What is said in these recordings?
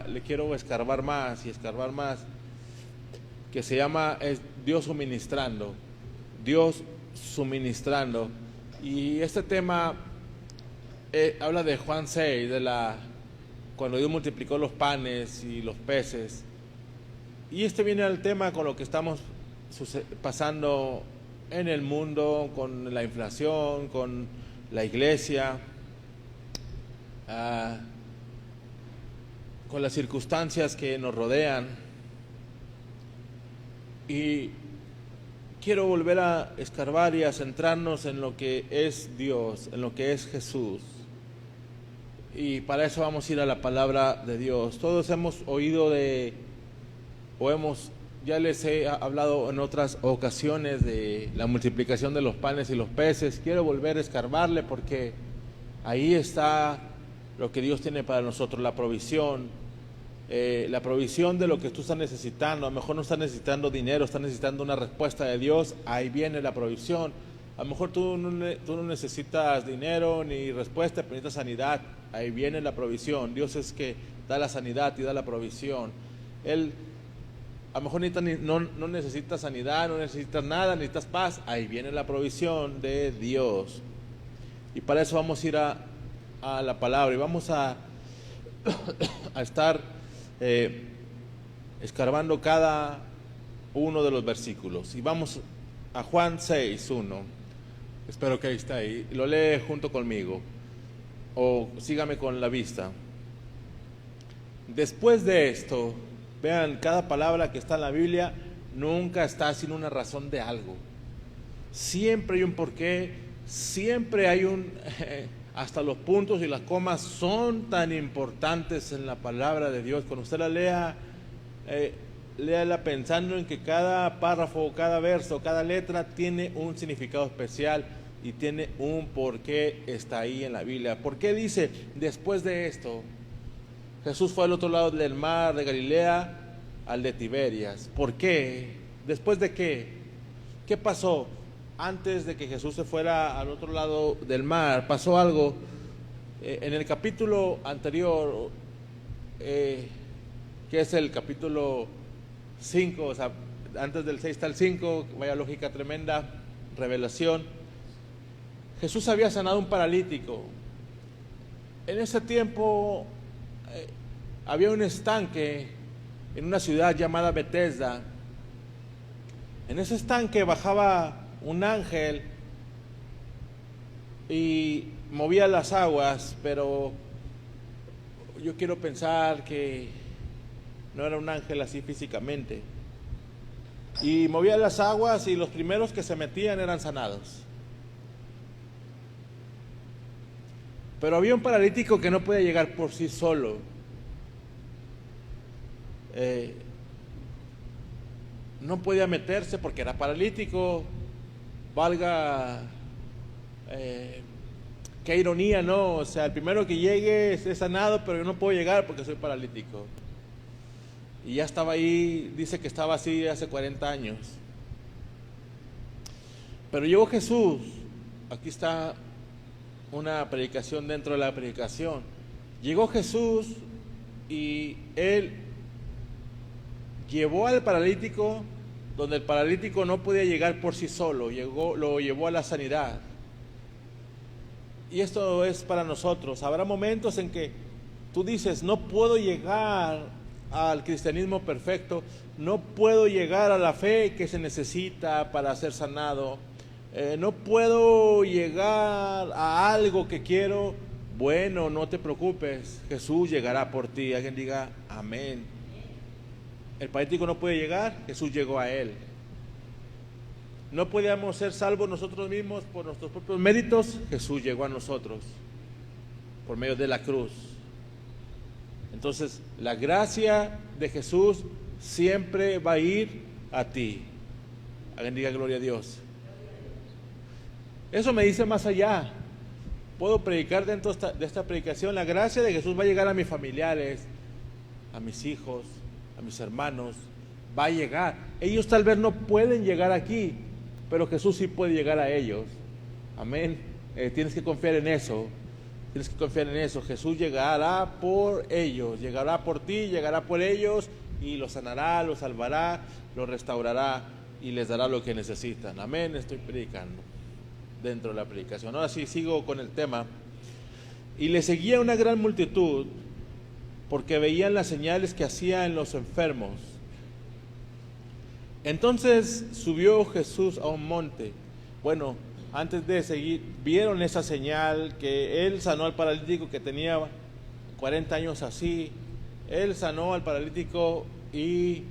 le quiero escarbar más y escarbar más, que se llama Dios suministrando. Dios suministrando. Y este tema habla de Juan 6, cuando Dios multiplicó los panes y los peces. Y este viene al tema con lo que estamos pasando en el mundo, con la inflación, con la iglesia, con las circunstancias que nos rodean. Y quiero volver a escarbar y a centrarnos en lo que es Dios, en lo que es Jesús. Y para eso vamos a ir a la palabra de Dios. Todos hemos oído ya les he hablado en otras ocasiones de la multiplicación de los panes y los peces. Quiero volver a escarbarle porque ahí está lo que Dios tiene para nosotros, la provisión de lo que tú estás necesitando. A lo mejor no estás necesitando dinero, estás necesitando una respuesta de Dios, ahí viene la provisión. A lo mejor tú no necesitas dinero ni respuesta, pero necesitas sanidad, ahí viene la provisión. Dios es que da la sanidad y da la provisión. Él a lo mejor no necesitas sanidad, no necesitas nada, necesitas paz, ahí viene la provisión de Dios. Y para eso vamos a ir a la palabra y vamos a estar escarbando cada uno de los versículos. Y vamos a Juan 6:1. Espero que ahí está ahí. Lo lee junto conmigo o sígame con la vista. Después de esto, vean, cada palabra que está en la Biblia nunca está sin una razón de algo. Siempre hay un porqué, siempre hay hasta los puntos y las comas son tan importantes en la palabra de Dios. Cuando usted la lea, léala pensando en que cada párrafo, cada verso, cada letra tiene un significado especial y tiene un porqué, está ahí en la Biblia. ¿Por qué dice después de esto? Jesús fue al otro lado del mar de Galilea, al de Tiberias. ¿Por qué? ¿Después de qué? ¿Qué pasó? Antes de que Jesús se fuera al otro lado del mar, pasó algo. En el capítulo anterior, que es el capítulo 5, o sea, antes del 6 está el 5, vaya lógica tremenda, revelación. Jesús había sanado un paralítico. En ese tiempo había un estanque en una ciudad llamada Betesda. En ese estanque bajaba un ángel y movía las aguas, pero yo quiero pensar que no era un ángel así físicamente. Y movía las aguas y los primeros que se metían eran sanados. Pero había un paralítico que no podía llegar por sí solo. No podía meterse porque era paralítico. Valga, qué ironía, ¿no? O sea, el primero que llegue es sanado, pero yo no puedo llegar porque soy paralítico. Y ya estaba ahí, dice que estaba así hace 40 años. Pero llegó Jesús. Aquí está una predicación dentro de la predicación. Llegó Jesús y Él llevó al paralítico donde el paralítico no podía llegar por sí solo, lo llevó a la sanidad. Y esto es para nosotros. Habrá momentos en que tú dices, no puedo llegar al cristianismo perfecto, no puedo llegar a la fe que se necesita para ser sanado, no puedo llegar a algo que quiero. Bueno, no te preocupes, Jesús llegará por ti. Alguien diga amén. El paralítico no puede llegar, Jesús llegó a él. No podíamos ser salvos nosotros mismos por nuestros propios méritos, Jesús llegó a nosotros por medio de la cruz. Entonces, la gracia de Jesús siempre va a ir a ti. Alguien diga gloria a Dios. Eso me dice más allá. Puedo predicar dentro de esta predicación, la gracia de Jesús va a llegar a mis familiares, a mis hijos, a mis hermanos, va a llegar. Ellos tal vez no pueden llegar aquí, pero Jesús sí puede llegar a ellos. Amén. Tienes que confiar en eso. Tienes que confiar en eso. Jesús llegará por ellos, llegará por ti, llegará por ellos y los sanará, los salvará, los restaurará y les dará lo que necesitan. Amén. Estoy predicando dentro de la predicación. Ahora sí, sigo con el tema. Y le seguía una gran multitud porque veían las señales que hacía en los enfermos. Entonces subió Jesús a un monte. Bueno, antes de seguir, vieron esa señal que él sanó al paralítico que tenía 40 años así. Él sanó al paralítico y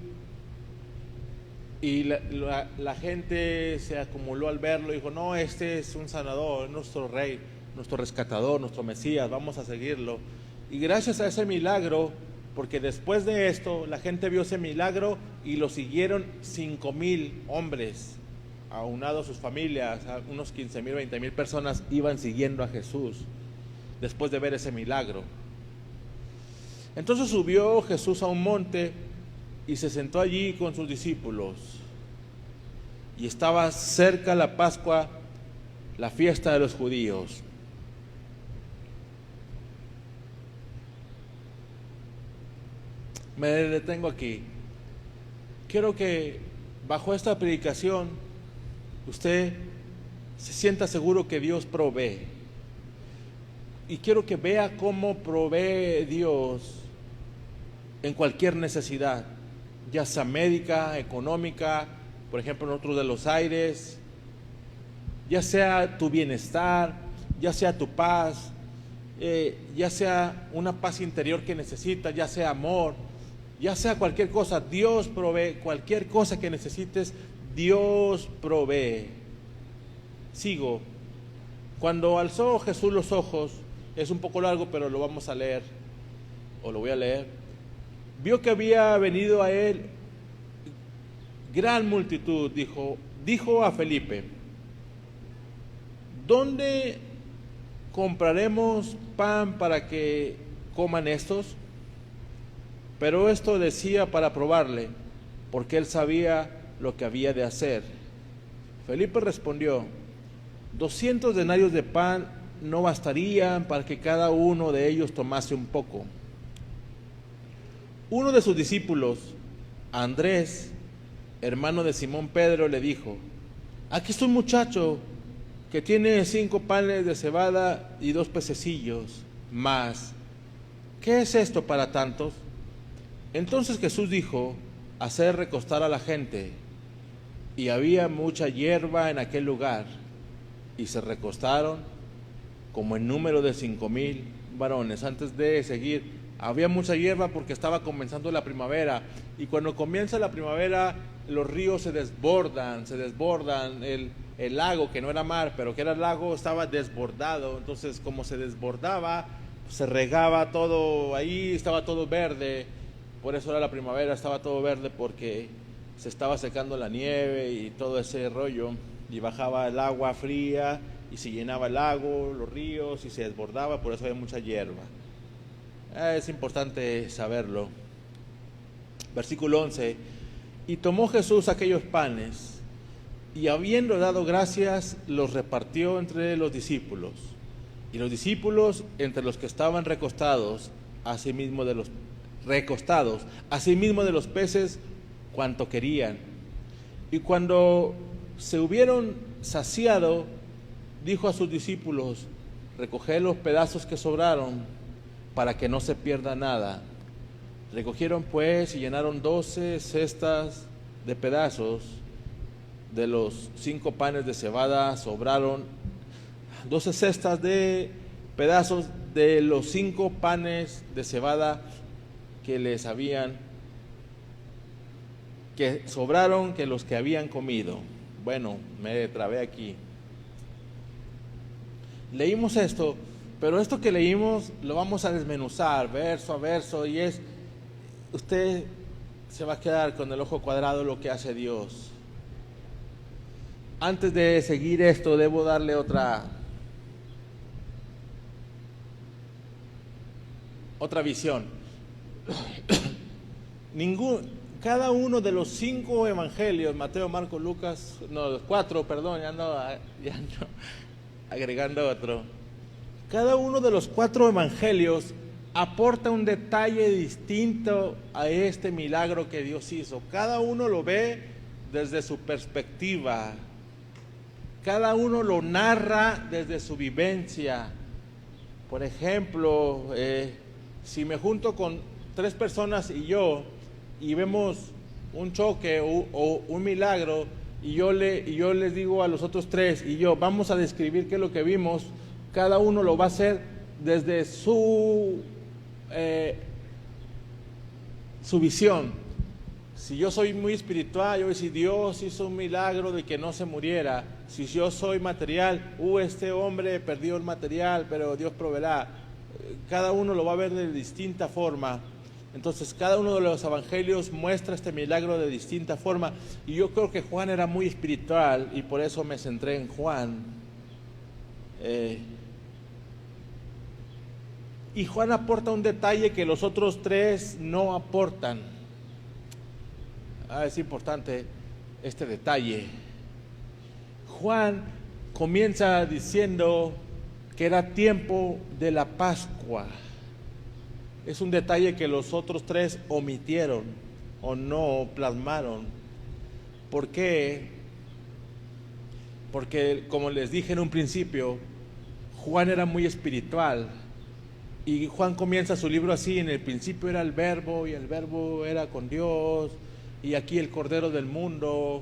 la gente se acumuló al verlo y dijo, no, este es un sanador, nuestro rey, nuestro rescatador, nuestro Mesías, vamos a seguirlo. Y gracias a ese milagro, porque después de esto la gente vio ese milagro y lo siguieron 5,000 hombres, aunados sus familias, unos 15,000, 20,000 personas iban siguiendo a Jesús después de ver ese milagro. Entonces subió Jesús a un monte y se sentó allí con sus discípulos. Y estaba cerca la Pascua, la fiesta de los judíos. Me detengo aquí. Quiero que bajo esta predicación usted se sienta seguro que Dios provee. Y quiero que vea cómo provee Dios en cualquier necesidad, ya sea médica, económica, por ejemplo en otros de los aires, ya sea tu bienestar, ya sea tu paz, ya sea una paz interior que necesitas, ya sea amor, ya sea cualquier cosa. Dios provee cualquier cosa que necesites. Dios provee. Sigo. Cuando alzó Jesús los ojos, es un poco largo, pero lo vamos a leer, o lo voy a leer. Vio que había venido a él gran multitud. Dijo a Felipe, ¿dónde compraremos pan para que coman estos? Pero esto decía para probarle, porque él sabía lo que había de hacer. Felipe respondió, 200 denarios de pan no bastarían para que cada uno de ellos tomase un poco. Uno de sus discípulos, Andrés, hermano de Simón Pedro, le dijo, aquí está un muchacho que tiene 5 panes de cebada y 2 pececillos, mas, ¿qué es esto para tantos? Entonces Jesús dijo, hacer recostar a la gente, y había mucha hierba en aquel lugar, y se recostaron como en número de 5,000 varones. Antes de seguir, había mucha hierba porque estaba comenzando la primavera, y cuando comienza la primavera los ríos se desbordan, el lago, que no era mar, pero que era lago, estaba desbordado. Entonces como se desbordaba, se regaba todo ahí, estaba todo verde. Por eso era la primavera, estaba todo verde, porque se estaba secando la nieve y todo ese rollo, y bajaba el agua fría y se llenaba el lago, los ríos, y se desbordaba. Por eso había mucha hierba. Es importante saberlo. Versículo 11. Y tomó Jesús aquellos panes, y habiendo dado gracias, los repartió entre los discípulos, y los discípulos entre los que estaban recostados, asimismo de los peces, cuanto querían. Y cuando se hubieron saciado, dijo a sus discípulos, recoged los pedazos que sobraron, para que no se pierda nada. Recogieron pues y llenaron 12 cestas de pedazos. De los 5 panes de cebada sobraron 12 cestas de pedazos de los 5 panes de cebada que sobraron, que los que habían comido. Bueno, me trabé aquí. Leímos esto, pero esto que leímos lo vamos a desmenuzar verso a verso, y usted se va a quedar con el ojo cuadrado lo que hace Dios. Antes de seguir esto, debo darle otra visión. Cada uno de los 5 evangelios, Mateo, Marcos, Lucas, no, 4, perdón, ya no agregando otro. Cada uno de los 4 evangelios aporta un detalle distinto a este milagro que Dios hizo. Cada uno lo ve desde su perspectiva. Cada uno lo narra desde su vivencia. Por ejemplo, si me junto con 3 personas y vemos un choque o un milagro, y yo les digo a los otros 3 vamos a describir qué es lo que vimos, cada uno lo va a hacer desde su visión. Si yo soy muy espiritual, yo voy a decir, Dios hizo un milagro de que no se muriera. Si yo soy material, este hombre perdió el material, pero Dios proveerá. Cada uno lo va a ver de distinta forma. Entonces cada uno de los evangelios muestra este milagro de distinta forma, y yo creo que Juan era muy espiritual y por eso me centré en Juan. Y Juan aporta un detalle que los otros 3 no aportan. Es importante este detalle. Juan comienza diciendo que era tiempo de la Pascua. Es un detalle que los otros 3 omitieron o no plasmaron. ¿Por qué? Porque, como les dije en un principio, Juan era muy espiritual. Y Juan comienza su libro así: en el principio era el Verbo, y el Verbo era con Dios, y aquí el Cordero del mundo.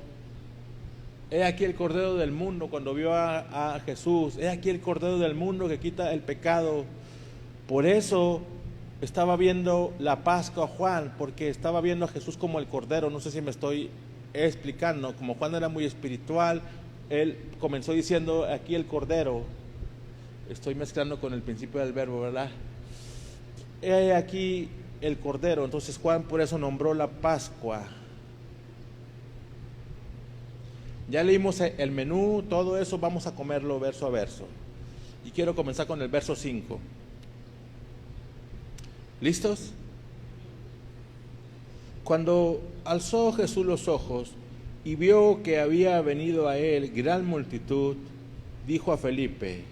He aquí el Cordero del mundo, cuando vio a Jesús. He aquí el Cordero del mundo que quita el pecado. Por eso estaba viendo la Pascua Juan, porque estaba viendo a Jesús como el Cordero. No sé si me estoy explicando. Como Juan era muy espiritual, él comenzó diciendo aquí el Cordero. Estoy mezclando con el principio del Verbo, ¿verdad? He aquí el Cordero. Entonces Juan por eso nombró la Pascua. Ya leímos el menú, todo eso vamos a comerlo verso a verso. Y quiero comenzar con el verso 5. ¿Listos? Cuando alzó Jesús los ojos y vio que había venido a él gran multitud, dijo a Felipe: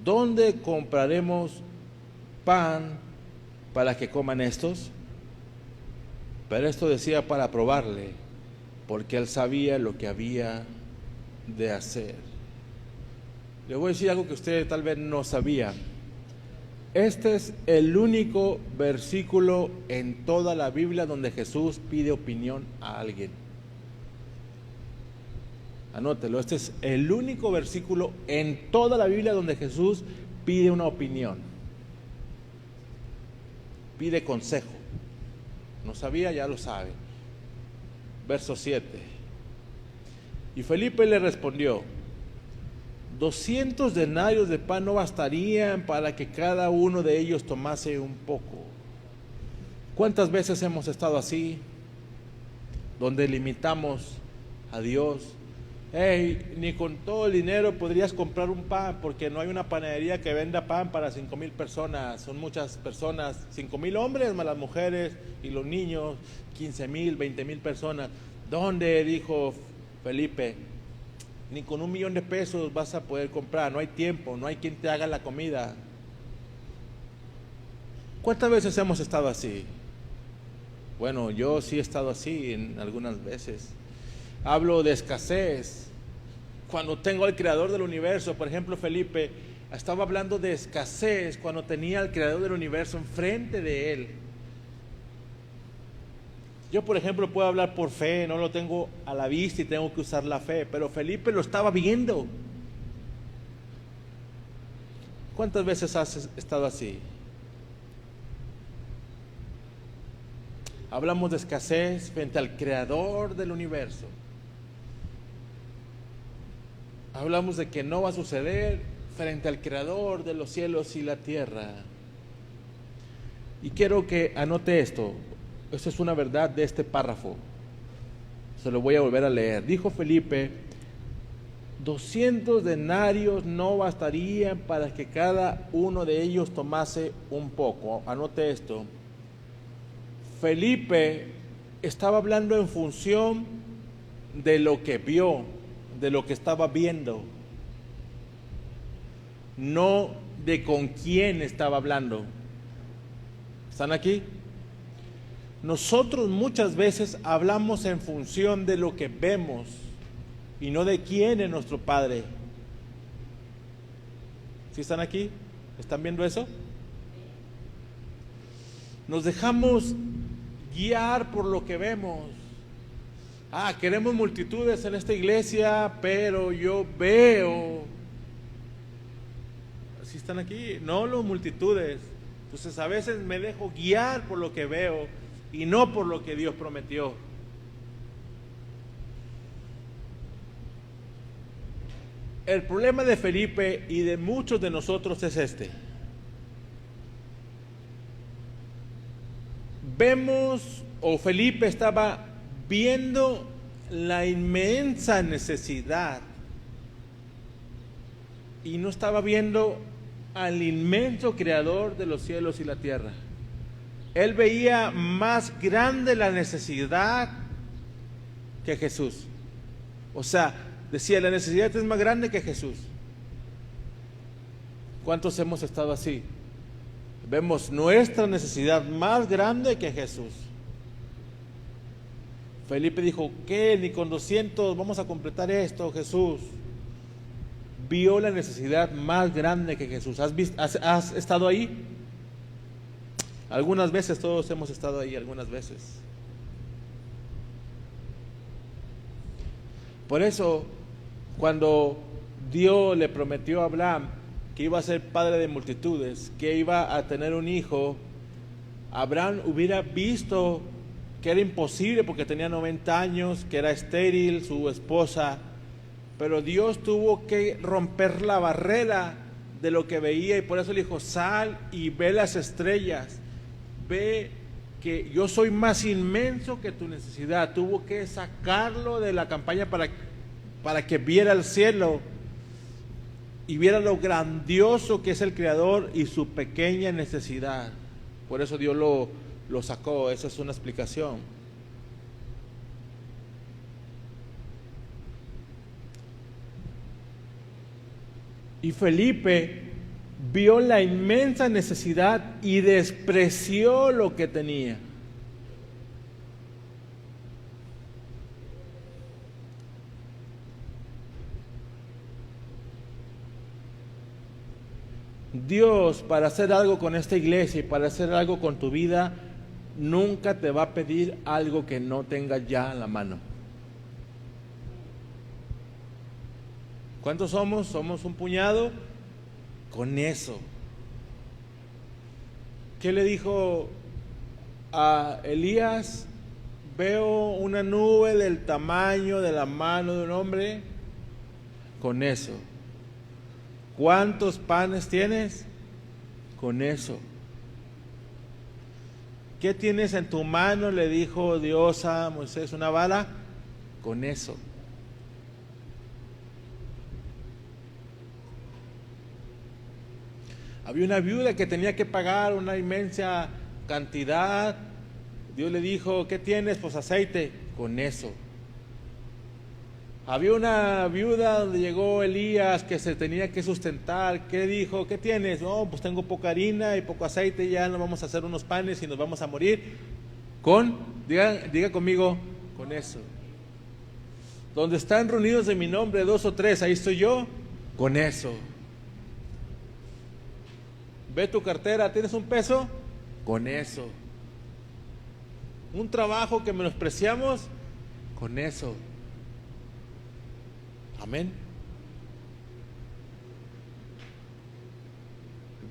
¿dónde compraremos pan para que coman estos? Pero esto decía para probarle, porque él sabía lo que había de hacer. Le voy a decir algo que usted tal vez no sabía. Este es el único versículo en toda la Biblia donde Jesús pide opinión a alguien. Anótelo, este es el único versículo en toda la Biblia donde Jesús pide una opinión. Pide consejo. No sabía, ya lo sabe. Verso 7. Y Felipe le respondió: 200 denarios de pan no bastarían para que cada uno de ellos tomase un poco. ¿Cuántas veces hemos estado así? Donde limitamos a Dios. Ni con todo el dinero podrías comprar un pan, porque no hay una panadería que venda pan para 5,000 personas. Son muchas personas, 5,000 hombres más las mujeres y los niños, 15,000, 20,000 personas. ¿Dónde? Dijo Felipe. Ni con $1,000,000 de pesos vas a poder comprar. No hay tiempo, no hay quien te haga la comida. ¿Cuántas veces hemos estado así? Bueno, yo sí he estado así en algunas veces. Hablo de escasez. Cuando tengo al creador del universo, por ejemplo, Felipe estaba hablando de escasez cuando tenía al creador del universo enfrente de él. Yo, por ejemplo, puedo hablar por fe, no lo tengo a la vista y tengo que usar la fe, pero Felipe lo estaba viendo. ¿Cuántas veces has estado así? Hablamos de escasez frente al creador del universo. Hablamos de que no va a suceder frente al creador de los cielos y la tierra. Y quiero que anote esto. Esto es una verdad de este párrafo. Se lo voy a volver a leer. Dijo Felipe: 200 denarios no bastarían para que cada uno de ellos tomase un poco. Anote esto. Felipe estaba hablando en función de lo que vio, de lo que estaba viendo. no de con quién estaba hablando. ¿Están aquí? Nosotros muchas veces hablamos en función de lo que vemos y no de quién es nuestro Padre. ¿Sí están aquí? ¿Están viendo eso? Nos dejamos guiar por lo que vemos. Queremos multitudes en esta iglesia, pero yo veo. ¿Sí están aquí? No las multitudes. Entonces a veces me dejo guiar por lo que veo y no por lo que Dios prometió. El problema de Felipe y de muchos de nosotros es este. Felipe estaba viendo la inmensa necesidad y no estaba viendo al inmenso creador de los cielos y la tierra. Él veía más grande la necesidad que Jesús. O sea, decía, la necesidad es más grande que Jesús. ¿Cuántos hemos estado así? Vemos nuestra necesidad más grande que Jesús. Felipe dijo, ¿qué? Ni con 200 vamos a completar esto, Jesús. Vio la necesidad más grande que Jesús. ¿Has estado ahí? Algunas veces, todos hemos estado ahí, algunas veces. Por eso, cuando Dios le prometió a Abraham que iba a ser padre de multitudes, que iba a tener un hijo, Abraham hubiera visto que era imposible porque tenía 90 años, que era estéril su esposa, pero Dios tuvo que romper la barrera de lo que veía y por eso le dijo, sal y ve las estrellas, ve que yo soy más inmenso que tu necesidad. Tuvo que sacarlo de la campaña para que viera el cielo y viera lo grandioso que es el Creador y su pequeña necesidad. Por eso Dios lo sacó. Esa es una explicación. Y Felipe vio la inmensa necesidad y despreció lo que tenía. Dios, para hacer algo con esta iglesia y para hacer algo con tu vida, nunca te va a pedir algo que no tengas ya en la mano. ¿Cuántos somos? Somos un puñado. Con eso. ¿Qué le dijo a Elías? Veo una nube del tamaño de la mano de un hombre. Con eso. ¿Cuántos panes tienes? Con eso. ¿Qué tienes en tu mano? Le dijo Dios a Moisés. ¿Una vara? Con eso. Había una viuda que tenía que pagar una inmensa cantidad. Dios le dijo, ¿qué tienes? Pues aceite. Con eso. Había una viuda donde llegó Elías que se tenía que sustentar. ¿Qué dijo? ¿Qué tienes? No, pues tengo poca harina y poco aceite, ya no vamos a hacer unos panes y nos vamos a morir. Diga conmigo, con eso. Donde están reunidos en mi nombre 2 o 3, ahí estoy yo, con eso. Ve tu cartera, ¿tienes un peso? Con eso. Un trabajo que menospreciamos, con eso. Amén.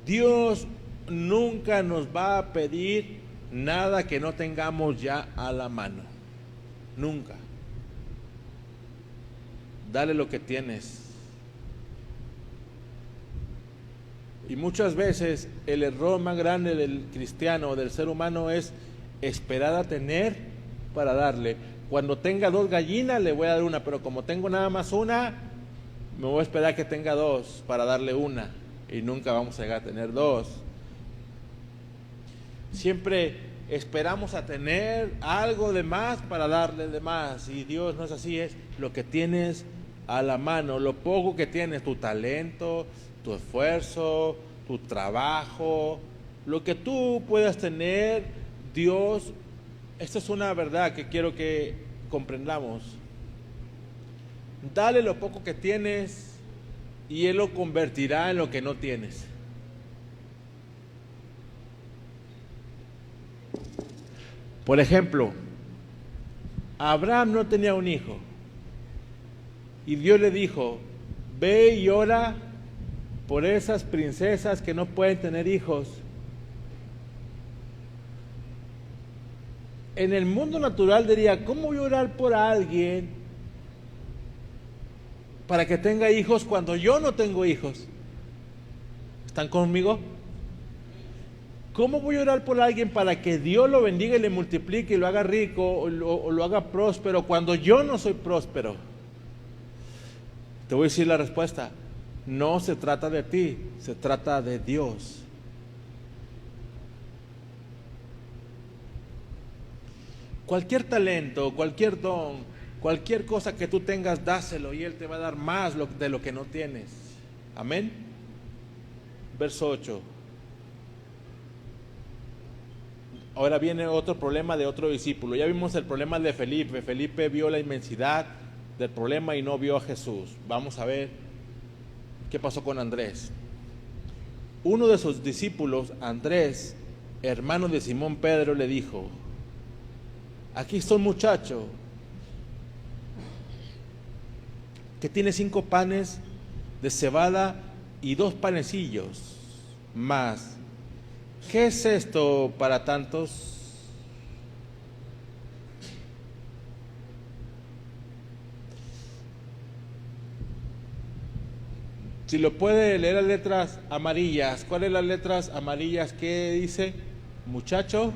Dios nunca nos va a pedir nada que no tengamos ya a la mano. Nunca. Dale lo que tienes. Y muchas veces el error más grande del cristiano, del ser humano, es esperar a tener para darle. Cuando tenga 2 gallinas le voy a dar una, pero como tengo nada más una, me voy a esperar que tenga 2 para darle una, y nunca vamos a llegar a tener 2. Siempre esperamos a tener algo de más para darle de más, y Dios no es así, es lo que tienes a la mano, lo poco que tienes, tu talento, tu esfuerzo, tu trabajo, lo que tú puedas tener, Dios, esta es una verdad que quiero que comprendamos. Dale lo poco que tienes y Él lo convertirá en lo que no tienes. Por ejemplo, Abraham no tenía un hijo y Dios le dijo: ve y ora por esas princesas que no pueden tener hijos. En el mundo natural diría: ¿cómo voy a orar por alguien para que tenga hijos cuando yo no tengo hijos? ¿Están conmigo? ¿Cómo voy a orar por alguien para que Dios lo bendiga y le multiplique y lo haga rico o lo haga próspero cuando yo no soy próspero? Te voy a decir la respuesta: no se trata de ti, se trata de Dios. Cualquier talento, cualquier don, cualquier cosa que tú tengas, dáselo y Él te va a dar más de lo que no tienes. Amén. Verso 8. Ahora viene otro problema de otro discípulo. Ya vimos el problema de Felipe. Felipe vio la inmensidad del problema y no vio a Jesús. Vamos a ver qué pasó con Andrés. Uno de sus discípulos, Andrés, hermano de Simón Pedro, le dijo: aquí está un muchacho que tiene 5 panes de cebada y 2 panecillos más. ¿Qué es esto para tantos? Si lo puede leer a letras amarillas, ¿cuáles las letras amarillas? ¿Qué dice? Muchacho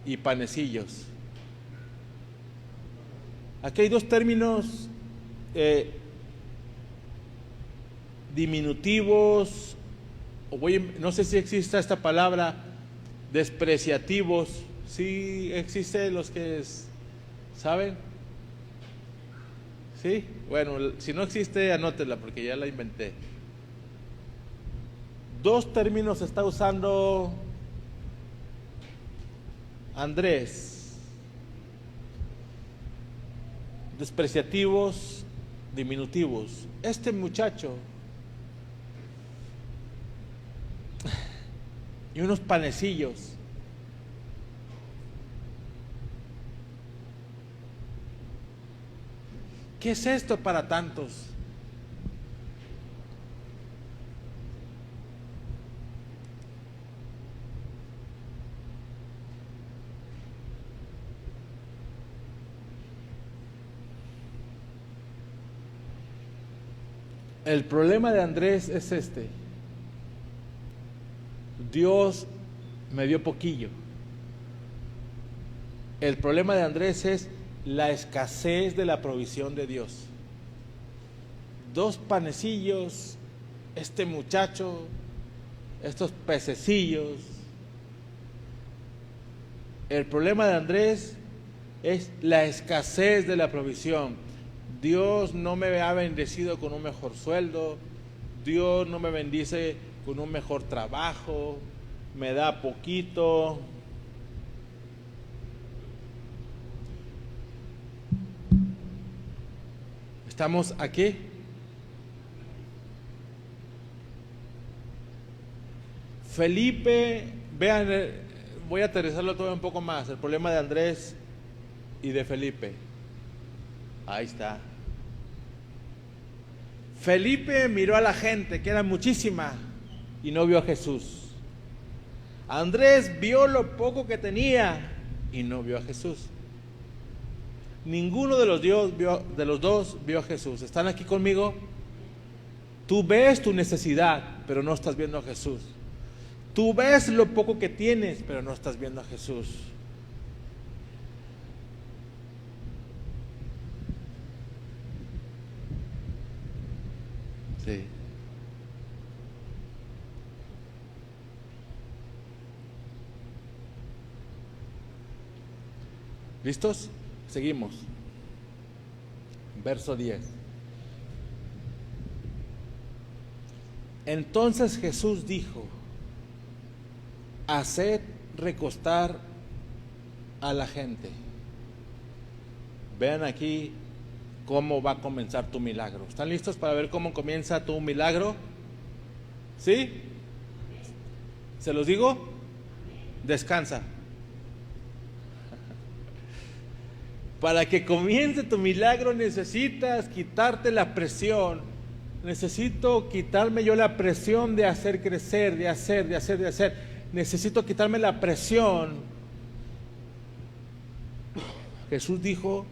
y panecillos. Aquí hay 2 términos diminutivos, no sé si existe esta palabra, despreciativos. ¿Sí existe los que saben? ¿Sí? Bueno, si no existe, anótela porque ya la inventé. 2 términos está usando Andrés: despreciativos, diminutivos. Este muchacho y unos panecillos. ¿Qué es esto para tantos? El problema de Andrés es este: Dios me dio poquillo. El problema de Andrés es la escasez de la provisión de Dios. 2 panecillos, este muchacho, estos pececillos. El problema de Andrés es la escasez de la provisión. Dios no me ha bendecido con un mejor sueldo, Dios no me bendice con un mejor trabajo, me da poquito. ¿Estamos aquí? Felipe, vean, voy a aterrizarlo todo un poco más, el problema de Andrés y de Felipe. Ahí está. Felipe miró a la gente, que era muchísima, y no vio a Jesús. Andrés vio lo poco que tenía y no vio a Jesús. Ninguno de los dos vio a Jesús. ¿Están aquí conmigo? Tú ves tu necesidad, pero no estás viendo a Jesús. Tú ves lo poco que tienes, pero no estás viendo a Jesús. Sí. ¿Listos? Seguimos. Verso 10. Entonces Jesús dijo: haced recostar a la gente. Vean aquí cómo va a comenzar tu milagro. ¿Están listos para ver cómo comienza tu milagro? ¿Sí? ¿Se los digo? Descansa. Para que comience tu milagro necesitas quitarte la presión. Necesito quitarme yo la presión de hacer crecer, de hacer. Necesito quitarme la presión. Jesús dijo: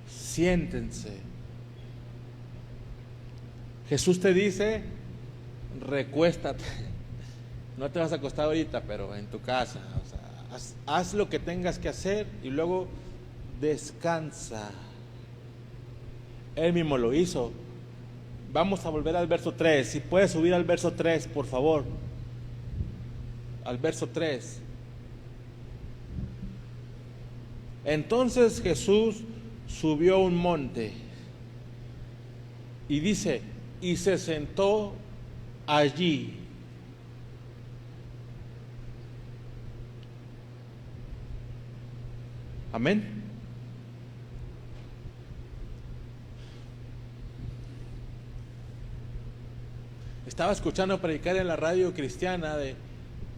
siéntense. Jesús te dice: recuéstate. No te vas a acostar ahorita, pero en tu casa. O sea, haz lo que tengas que hacer y luego descansa. Él mismo lo hizo. Vamos a volver al verso 3. Si puedes subir al verso 3, por favor. Al verso 3. Entonces Jesús subió a un monte y dice: y se sentó allí. Amén. Estaba escuchando predicar en la radio cristiana de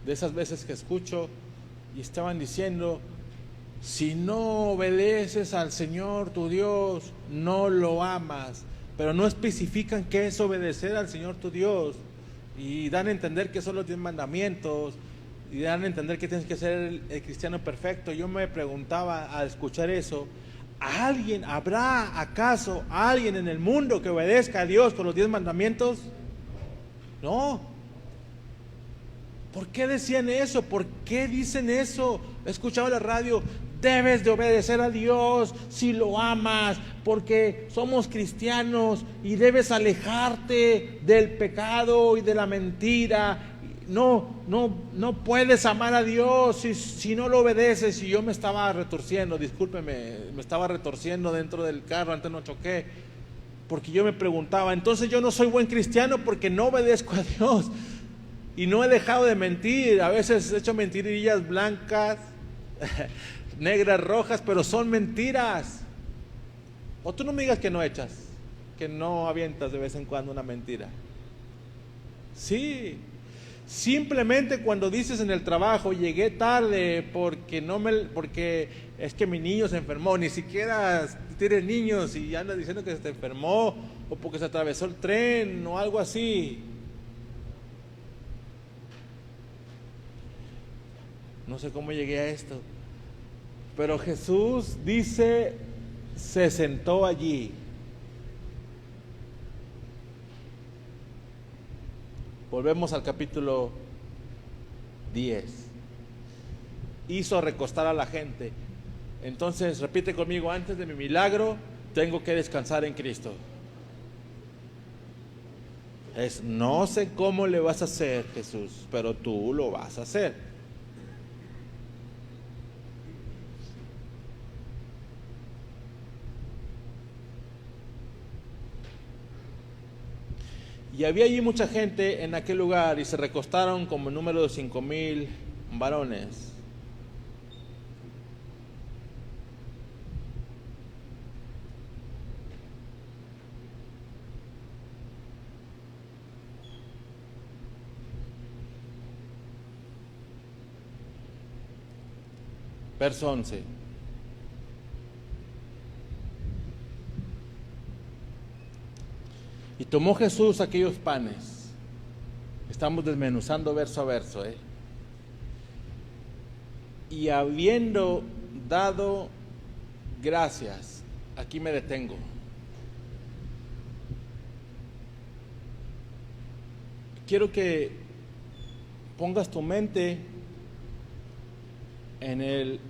esas veces que escucho, y estaban diciendo: si no obedeces al Señor tu Dios, no lo amas. Pero no especifican qué es obedecer al Señor tu Dios, y dan a entender que son los 10 mandamientos, y dan a entender que tienes que ser el cristiano perfecto. Yo me preguntaba al escuchar eso: ¿habrá acaso alguien en el mundo que obedezca a Dios con los 10 mandamientos? No. ¿Por qué decían eso? ¿Por qué dicen eso? He escuchado en la radio: debes de obedecer a Dios si lo amas, porque somos cristianos y debes alejarte del pecado y de la mentira. No puedes amar a Dios si no lo obedeces. Y yo me estaba retorciendo, discúlpeme, me estaba retorciendo dentro del carro, antes no choqué, porque yo me preguntaba: entonces yo no soy buen cristiano porque no obedezco a Dios y no he dejado de mentir. A veces he hecho mentirillas blancas, negras, rojas, pero son mentiras. O tú no me digas que no echas, que no avientas de vez en cuando una mentira. Sí. Simplemente cuando dices en el trabajo: llegué tarde porque es que mi niño se enfermó. Ni siquiera tienes niños y andas diciendo que se te enfermó, o porque se atravesó el tren o algo así. No sé cómo llegué a esto, pero Jesús dice: se sentó allí. Volvemos al capítulo 10. Hizo recostar a la gente. Entonces, repite conmigo: antes de mi milagro, tengo que descansar en Cristo. No sé cómo le vas a hacer, Jesús, pero tú lo vas a hacer. Y había allí mucha gente en aquel lugar, y se recostaron como el número de 5,000 varones. Verso 11. Y tomó Jesús aquellos panes. Estamos desmenuzando verso a verso, y habiendo dado gracias. Aquí me detengo. Quiero que pongas tu mente en el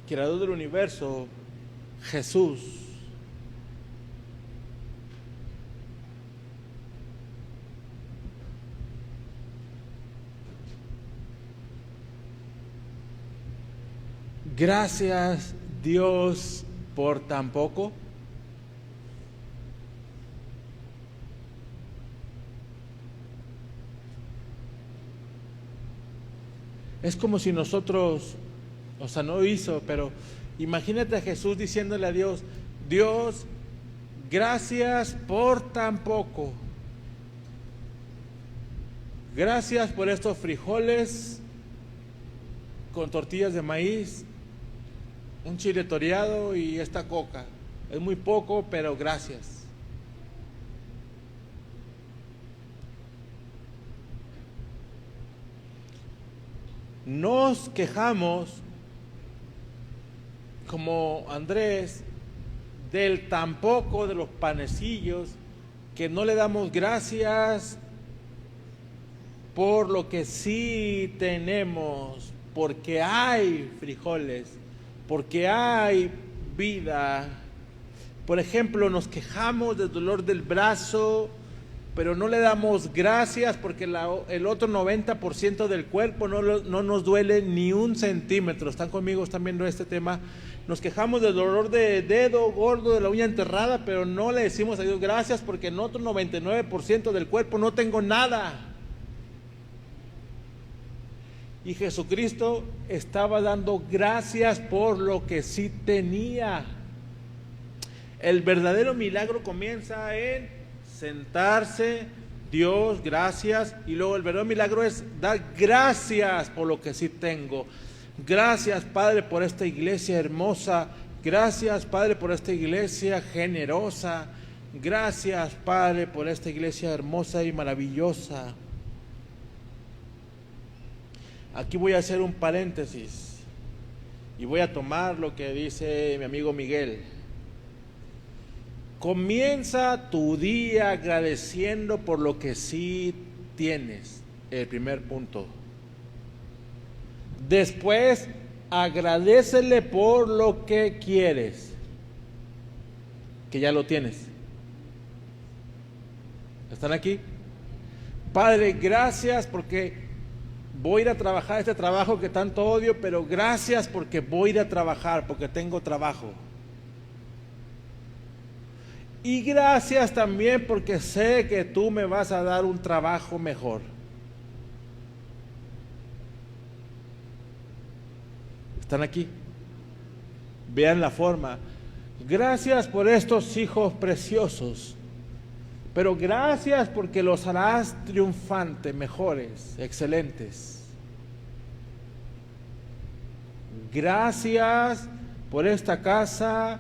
creador del universo, Jesús. Gracias, Dios, por tan poco. Es como si nosotros, o sea, no hizo, pero imagínate a Jesús diciéndole a Dios: Dios, gracias por tan poco. Gracias por estos frijoles con tortillas de maíz, un chile toreado y esta coca. Es muy poco, pero gracias. Nos quejamos, como Andrés, del tampoco de los panecillos, que no le damos gracias por lo que sí tenemos, porque hay frijoles, porque hay vida. Por ejemplo, nos quejamos del dolor del brazo, pero no le damos gracias porque el otro 90% del cuerpo no nos duele ni un centímetro. ¿Están conmigo? ¿Están viendo este tema? Nos quejamos del dolor de dedo gordo, de la uña enterrada, pero no le decimos a Dios gracias porque en otro 99% del cuerpo no tengo nada. Y Jesucristo estaba dando gracias por lo que sí tenía. El verdadero milagro comienza en sentarse, Dios, gracias, y luego el verdadero milagro es dar gracias por lo que sí tengo. Gracias, Padre, por esta iglesia hermosa. Gracias, Padre, por esta iglesia generosa. Gracias, Padre, por esta iglesia hermosa y maravillosa. Aquí voy a hacer un paréntesis y voy a tomar lo que dice mi amigo Miguel. Comienza tu día agradeciendo por lo que sí tienes, el primer punto. Después, agradécele por lo que quieres, que ya lo tienes. ¿Están aquí? Padre, gracias porque voy a ir a trabajar este trabajo que tanto odio, pero gracias porque voy a ir a trabajar, porque tengo trabajo. Y gracias también porque sé que tú me vas a dar un trabajo mejor. ¿Están aquí? Vean la forma. Gracias por estos hijos preciosos, pero gracias porque los harás triunfantes, mejores, excelentes. Gracias por esta casa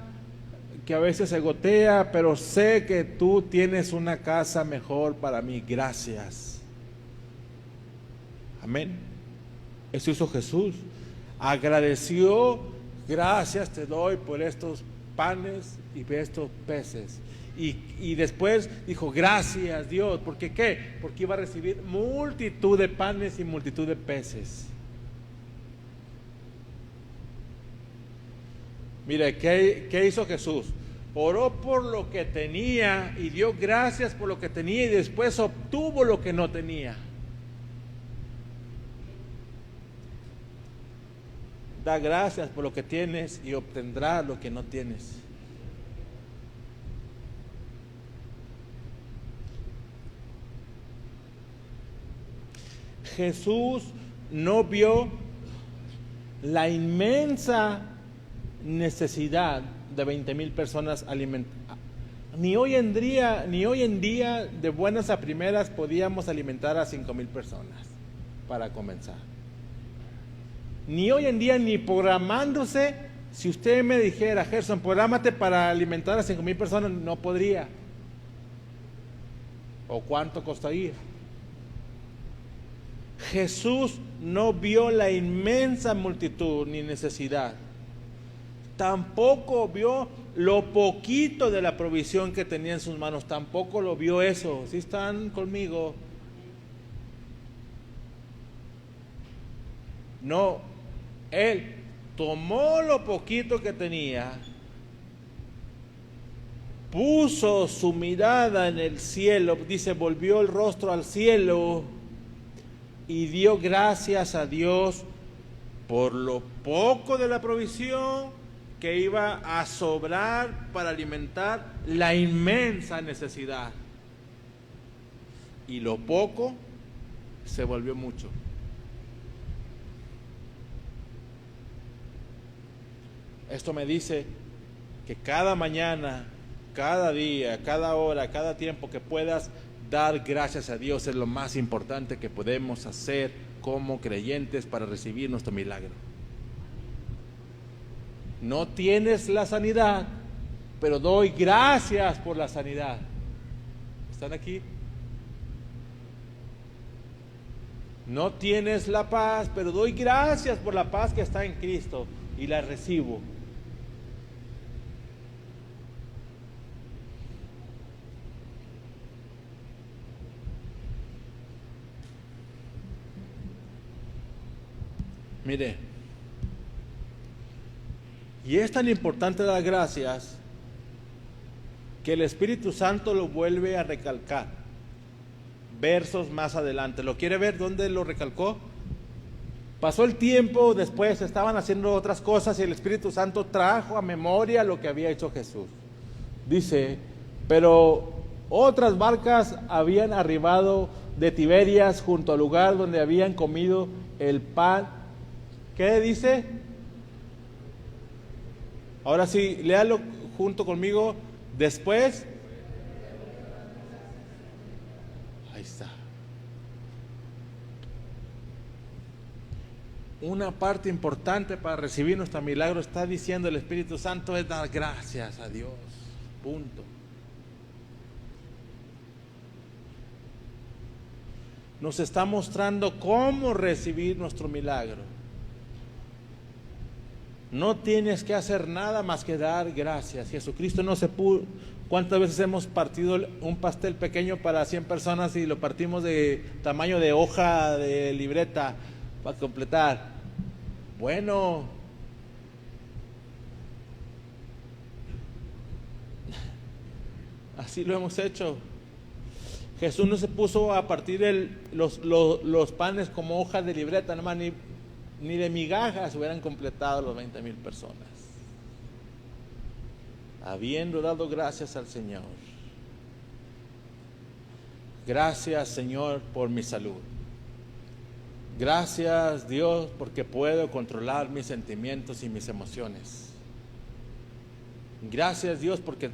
que a veces se gotea, pero sé que tú tienes una casa mejor para mí. Gracias. Amén. Eso hizo Jesús. Agradeció, gracias te doy por estos panes y por estos peces. Y después dijo, gracias Dios, ¿porque qué? Porque iba a recibir multitud de panes y multitud de peces. Mire, ¿qué hizo Jesús? Oró por lo que tenía y dio gracias por lo que tenía y después obtuvo lo que no tenía. Da gracias por lo que tienes y obtendrás lo que no tienes. Jesús no vio la inmensa necesidad de 20,000 personas alimentadas. Ni hoy en día de buenas a primeras podíamos alimentar a 5,000 personas para comenzar. Ni hoy en día, ni programándose, si usted me dijera, Gerson, prográmate para alimentar a 5,000 personas, no podría. ¿O cuánto costaría? Jesús no vio la inmensa multitud ni necesidad. Tampoco vio lo poquito de la provisión que tenía en sus manos. Tampoco lo vio eso. ¿Sí están conmigo? No. Él tomó lo poquito que tenía, puso su mirada en el cielo, dice, volvió el rostro al cielo y dio gracias a Dios por lo poco de la provisión que iba a sobrar para alimentar la inmensa necesidad. Y lo poco se volvió mucho. Esto me dice que cada mañana, cada día, cada hora, cada tiempo que puedas dar gracias a Dios es lo más importante que podemos hacer como creyentes para recibir nuestro milagro. No tienes la sanidad, pero doy gracias por la sanidad. ¿Están aquí? No tienes la paz, pero doy gracias por la paz que está en Cristo y la recibo. Mire, y es tan importante dar gracias que el Espíritu Santo lo vuelve a recalcar. Versos más adelante. ¿Lo quiere ver? ¿Dónde lo recalcó? Pasó el tiempo, después estaban haciendo otras cosas y el Espíritu Santo trajo a memoria lo que había hecho Jesús. Dice, pero otras barcas habían arribado de Tiberias junto al lugar donde habían comido el pan. ¿Qué dice? Ahora sí, léalo junto conmigo. Después. Ahí está. Una parte importante para recibir nuestro milagro, está diciendo el Espíritu Santo, es dar gracias a Dios. Punto. Nos está mostrando cómo recibir nuestro milagro. No tienes que hacer nada más que dar gracias. Jesucristo no se pudo. ¿Cuántas veces hemos partido un pastel pequeño para 100 personas y lo partimos de tamaño de hoja de libreta para completar? Bueno, así lo hemos hecho. Jesús no se puso a partir los panes como hoja de libreta, nomás ni de migajas hubieran completado los 20,000 personas. Habiendo dado gracias al Señor. Gracias, Señor, por mi salud. Gracias, Dios, porque puedo controlar mis sentimientos y mis emociones. Gracias, Dios, porque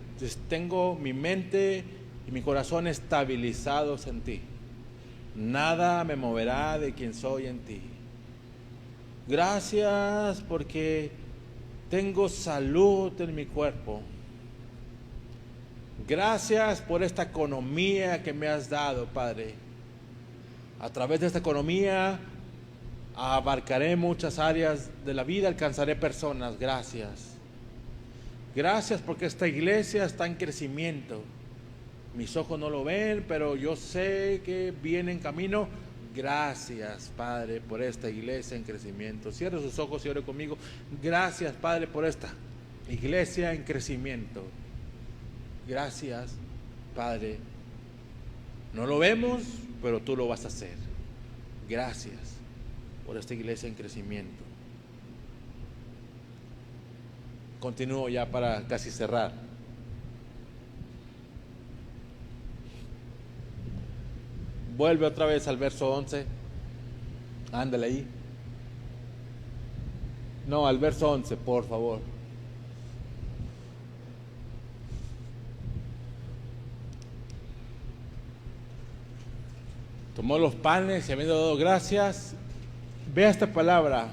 tengo mi mente y mi corazón estabilizados en ti. Nada me moverá de quien soy en ti. Gracias porque tengo salud en mi cuerpo. Gracias por esta economía que me has dado, Padre. A través de esta economía abarcaré muchas áreas de la vida, alcanzaré personas. Gracias. Gracias porque esta iglesia está en crecimiento. Mis ojos no lo ven, pero yo sé que viene en camino. Gracias, Padre, por esta iglesia en crecimiento. Cierre sus ojos y ore conmigo. Gracias, Padre, por esta iglesia en crecimiento. Gracias, Padre. No lo vemos, pero tú lo vas a hacer. Gracias por esta iglesia en crecimiento. Continúo ya para casi cerrar. Vuelve otra vez al verso 11. Ándale ahí. No, al verso 11, por favor. Tomó los panes y habiendo dado gracias, vea esta palabra,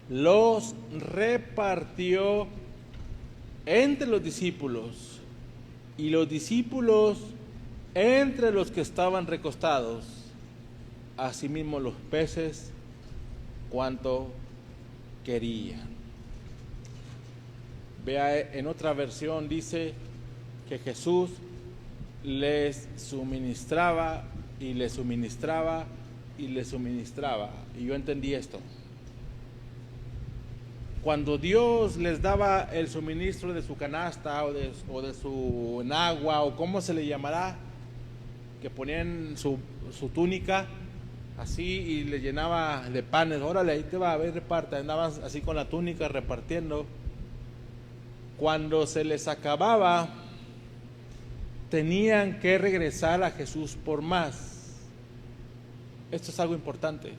los repartió entre los discípulos y los discípulos entre los que estaban recostados, asimismo los peces cuanto querían. Vea, en otra versión dice que Jesús les suministraba y les suministraba y les suministraba. Y yo entendí esto. Cuando Dios les daba el suministro de su canasta o de su enagua o cómo se le llamará, que ponían su túnica así y le llenaba de panes, órale, ahí te va, a ver, reparta, andaban así con la túnica repartiendo. Cuando se les acababa, tenían que regresar a Jesús por más. Esto es algo importante.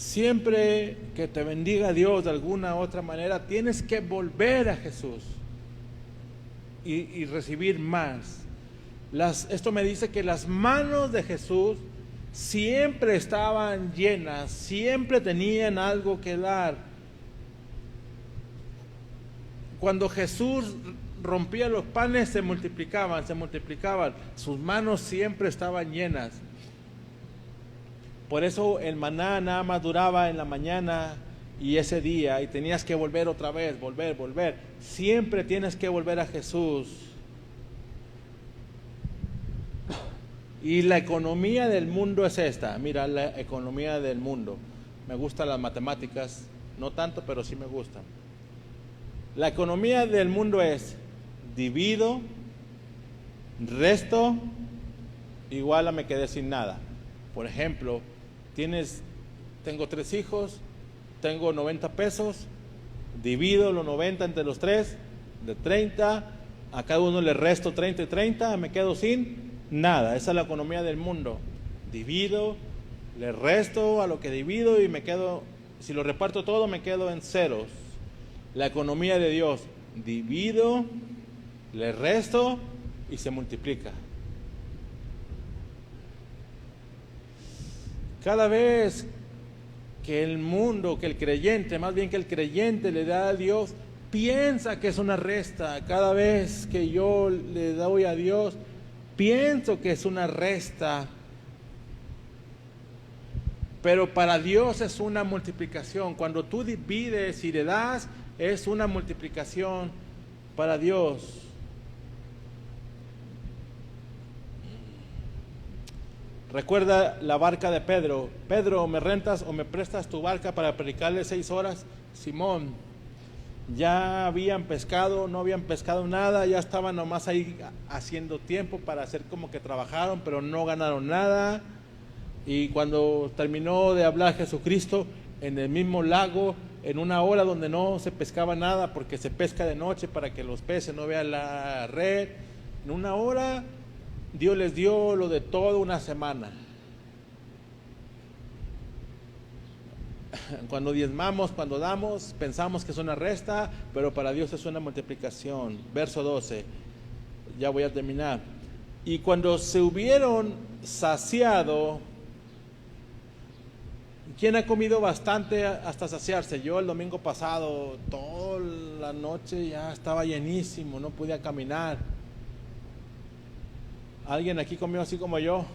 Siempre que te bendiga Dios de alguna u otra manera, tienes que volver a Jesús y recibir más. Esto me dice que las manos de Jesús siempre estaban llenas, siempre tenían algo que dar. Cuando Jesús rompía los panes, se multiplicaban. Sus manos siempre estaban llenas. Por eso el maná nada más duraba en la mañana y ese día, y tenías que volver otra vez, volver. Siempre tienes que volver a Jesús. Y la economía del mundo es esta. Mira, la economía del mundo. Me gustan las matemáticas, no tanto, pero sí me gustan. La economía del mundo es divido, resto, igual a me quedé sin nada. Por ejemplo, tengo 3 hijos, tengo 90 pesos, divido los 90 entre los 3, de 30, a cada uno le resto 30 y 30, me quedo sin nada. Esa es la economía del mundo. Divido, le resto a lo que divido y me quedo, si lo reparto todo, me quedo en ceros. La economía de Dios: divido, le resto y se multiplica. Cada vez que el creyente le da a Dios, piensa que es una resta. Cada vez que yo le doy a Dios, pienso que es una resta. Pero para Dios es una multiplicación. Cuando tú divides y le das, es una multiplicación para Dios. Recuerda la barca de Pedro. Pedro, ¿me rentas o me prestas tu barca para predicarle 6 horas? Simón. Ya habían pescado, no habían pescado nada, ya estaban nomás ahí haciendo tiempo para hacer como que trabajaron, pero no ganaron nada. Y cuando terminó de hablar Jesucristo en el mismo lago, en una hora donde no se pescaba nada, porque se pesca de noche para que los peces no vean la red, en una hora Dios les dio lo de toda una semana. Cuando diezmamos, cuando damos, pensamos que es una resta, pero para Dios es una multiplicación. Verso 12, ya voy a terminar. Y cuando se hubieron saciado, ¿quién ha comido bastante hasta saciarse? Yo el domingo pasado, toda la noche ya estaba llenísimo, no podía caminar. ¿Alguien aquí comió así como yo?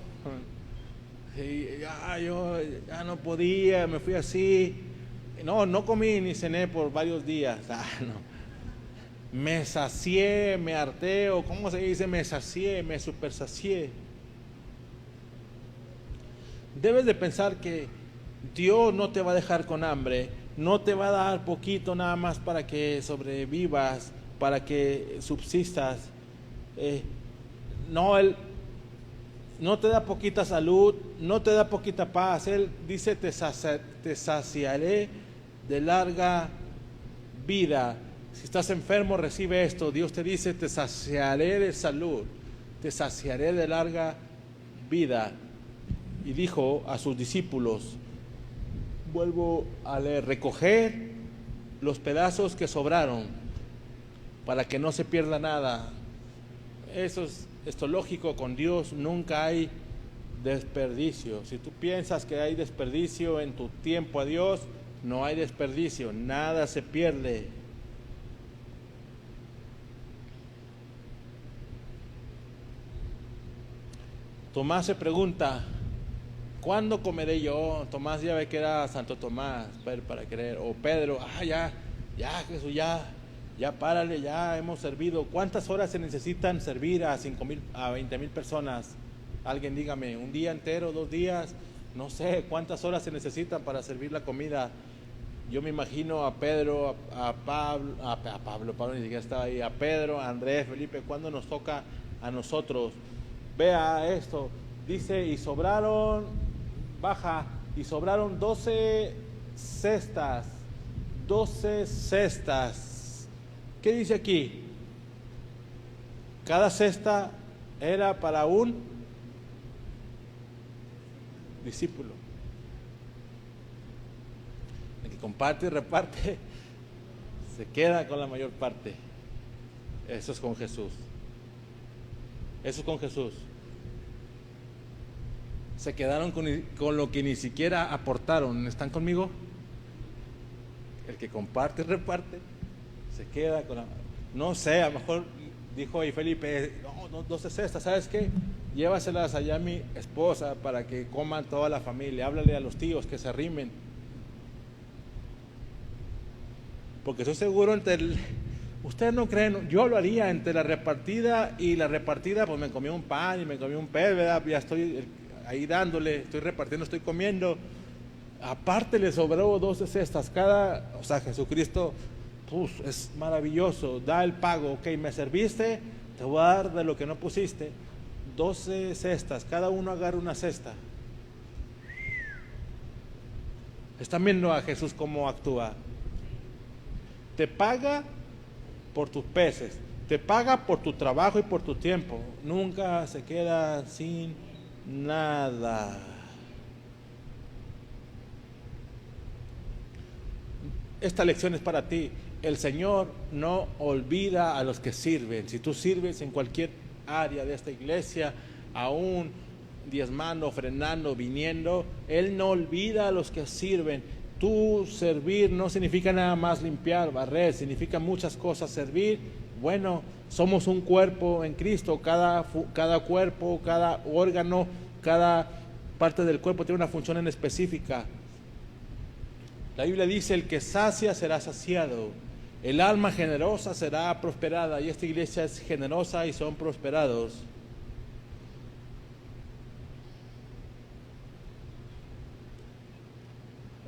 Y yo ya no podía, me fui así. No comí ni cené por varios días. No. Me sacié, me harté, o ¿cómo se dice? Me sacié, me supersacié. Debes de pensar que Dios no te va a dejar con hambre, no te va a dar poquito nada más para que sobrevivas, para que subsistas. No, Él no te da poquita salud, no te da poquita paz. Él dice: te saciaré de larga vida. Si estás enfermo, recibe esto. Dios te dice: te saciaré de salud, te saciaré de larga vida. Y dijo a sus discípulos, vuelvo a leer: recoger los pedazos que sobraron para que no se pierda nada. Esto es lógico. Con Dios nunca hay desperdicio. Si tú piensas que hay desperdicio en tu tiempo a Dios, no hay desperdicio, nada se pierde. Tomás se pregunta: ¿cuándo comeré yo? Tomás ya ve que era Santo Tomás, para creer. O Pedro: ya Jesús, ya párale, ya hemos servido. ¿Cuántas horas se necesitan servir a 5,000, a 20,000 personas? Alguien dígame, ¿un día entero, 2 días? No sé, ¿cuántas horas se necesitan para servir la comida? Yo me imagino a Pedro, a Pablo ni siquiera estaba ahí, a Pedro, a Andrés, Felipe, ¿cuándo nos toca a nosotros? Vea esto, dice: y sobraron 12 cestas. 12 cestas. ¿Qué dice aquí? Cada cesta era para un discípulo. comparte y reparte, se queda con la mayor parte. Eso es con Jesús. Eso es con Jesús. Se quedaron con lo que ni siquiera aportaron. ¿Están conmigo? El que comparte y reparte, se queda con la... No sé, a lo mejor dijo ahí Felipe, no, 12 cestas, ¿sabes qué? Llévaselas allá a mi esposa para que coman toda la familia. Háblale a los tíos que se arrimen. Porque estoy seguro ustedes no creen, yo lo haría entre la repartida y la repartida, pues me comí un pan y me comí un pez, ¿verdad? Ya estoy ahí dándole, estoy repartiendo, estoy comiendo. Aparte le sobró 12 cestas o sea, Jesucristo, pues, es maravilloso, da el pago. Ok, me serviste, te voy a dar de lo que no pusiste. 12 cestas, cada uno agarra una cesta. Están viendo a Jesús cómo actúa. Te paga por tus peces, te paga por tu trabajo y por tu tiempo. Nunca se queda sin nada. Esta lección es para ti. El Señor no olvida a los que sirven. Si tú sirves en cualquier área de esta iglesia, aún diezmando, ofrendando, viniendo, Él no olvida a los que sirven. Tú servir no significa nada más limpiar, barrer, significa muchas cosas. Servir, bueno, somos un cuerpo en Cristo, cada cuerpo, cada órgano, cada parte del cuerpo tiene una función en específica. La Biblia dice, el que sacia será saciado, el alma generosa será prosperada, y esta iglesia es generosa y son prosperados.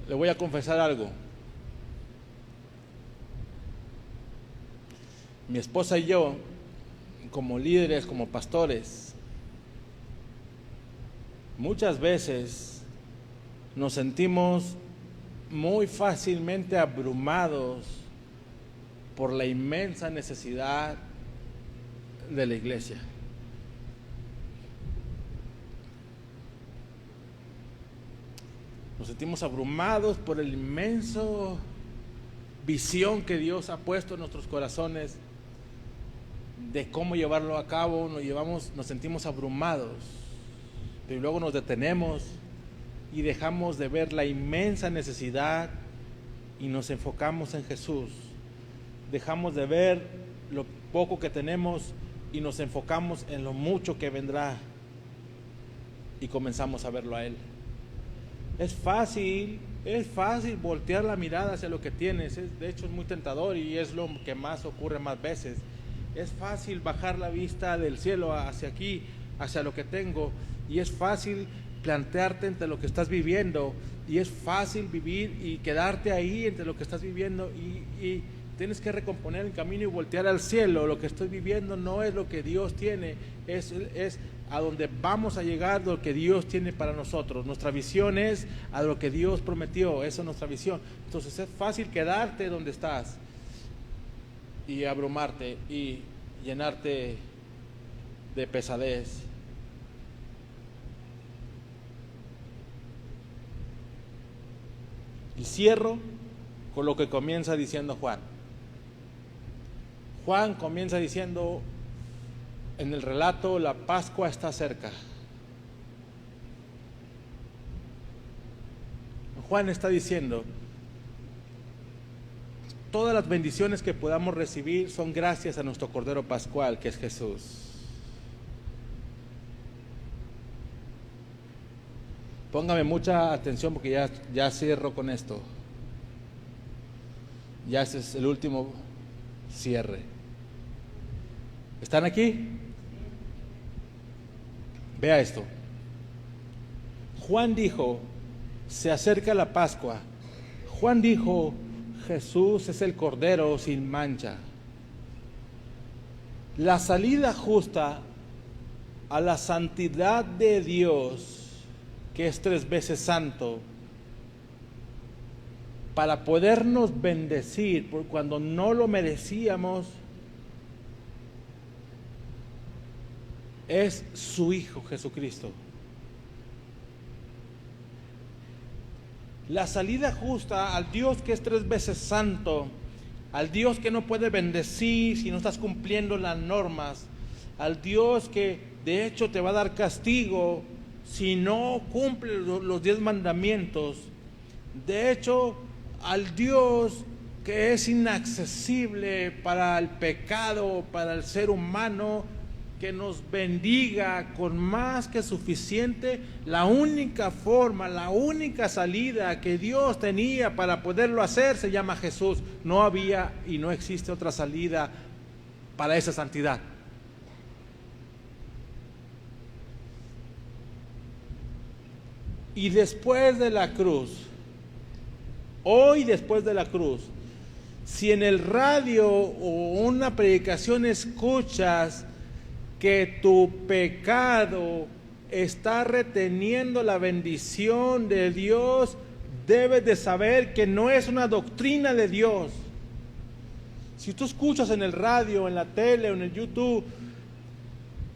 Le voy a confesar algo. Mi esposa y yo, como líderes, como pastores, muchas veces nos sentimos muy fácilmente abrumados por la inmensa necesidad de la iglesia. Nos sentimos abrumados por el inmenso visión que Dios ha puesto en nuestros corazones de cómo llevarlo a cabo. Nos sentimos abrumados, pero luego nos detenemos y dejamos de ver la inmensa necesidad y nos enfocamos en Jesús. Dejamos de ver lo poco que tenemos y nos enfocamos en lo mucho que vendrá y comenzamos a verlo a Él. Es fácil voltear la mirada hacia lo que tienes. De hecho es muy tentador y es lo que más ocurre más veces. Es fácil bajar la vista del cielo hacia aquí, hacia lo que tengo, y es fácil plantearte entre lo que estás viviendo, y es fácil vivir y quedarte ahí entre lo que estás viviendo, y tienes que recomponer el camino y voltear al cielo. Lo que estoy viviendo no es lo que Dios tiene, es a donde vamos a llegar, lo que Dios tiene para nosotros. Nuestra visión es a lo que Dios prometió, esa es nuestra visión. Entonces es fácil quedarte donde estás y abrumarte y llenarte de pesadez. Y cierro con lo que comienza diciendo Juan. Juan comienza diciendo en el relato, la Pascua está cerca. Juan está diciendo, todas las bendiciones que podamos recibir son gracias a nuestro Cordero Pascual, que es Jesús. Póngame mucha atención porque ya cierro con esto. Ya ese es el último cierre. ¿Están aquí? Vea esto. Juan dijo, se acerca la Pascua. Juan dijo, Jesús es el Cordero sin mancha. La salida justa a la santidad de Dios, que es 3 veces santo, para podernos bendecir por cuando no lo merecíamos, es su Hijo Jesucristo. La salida justa al Dios que es 3 veces santo, al Dios que no puede bendecir si no estás cumpliendo las normas, al Dios que de hecho te va a dar castigo si no cumples los 10 mandamientos, de hecho al Dios que es inaccesible para el pecado, para el ser humano, que nos bendiga con más que suficiente. La única forma, la única salida que Dios tenía para poderlo hacer se llama Jesús. No había y no existe otra salida para esa santidad. Y después de la cruz, hoy después de la cruz, si en el radio o una predicación escuchas que tu pecado está reteniendo la bendición de Dios, debes de saber que no es una doctrina de Dios. Si tú escuchas en el radio, en la tele o en el YouTube,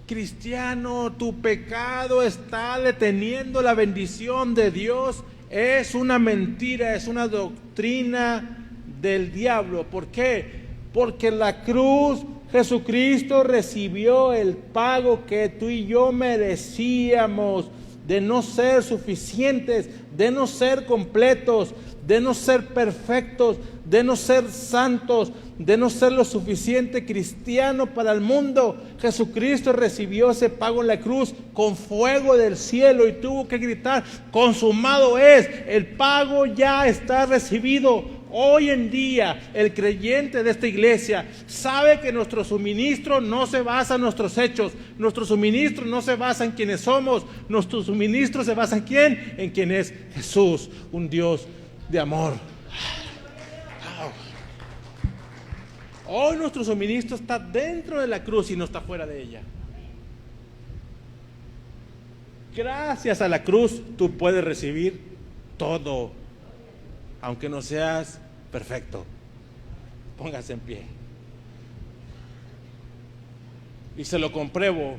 cristiano, tu pecado está deteniendo la bendición de Dios, es una mentira, es una doctrina del diablo. ¿Por qué? Porque en la cruz Jesucristo recibió el pago que tú y yo merecíamos, de no ser suficientes, de no ser completos, de no ser perfectos, de no ser santos, de no ser lo suficiente cristiano para el mundo. Jesucristo recibió ese pago en la cruz con fuego del cielo y tuvo que gritar: consumado es, el pago ya está recibido. Hoy en día el creyente de esta iglesia sabe que nuestro suministro no se basa en nuestros hechos, nuestro suministro no se basa en quienes somos, nuestro suministro se basa en quién, en quien es Jesús, un Dios de amor. Hoy nuestro suministro está dentro de la cruz y no está fuera de ella. Gracias a la cruz tú puedes recibir todo, aunque no seas perfecto. Póngase en pie. Y se lo compruebo.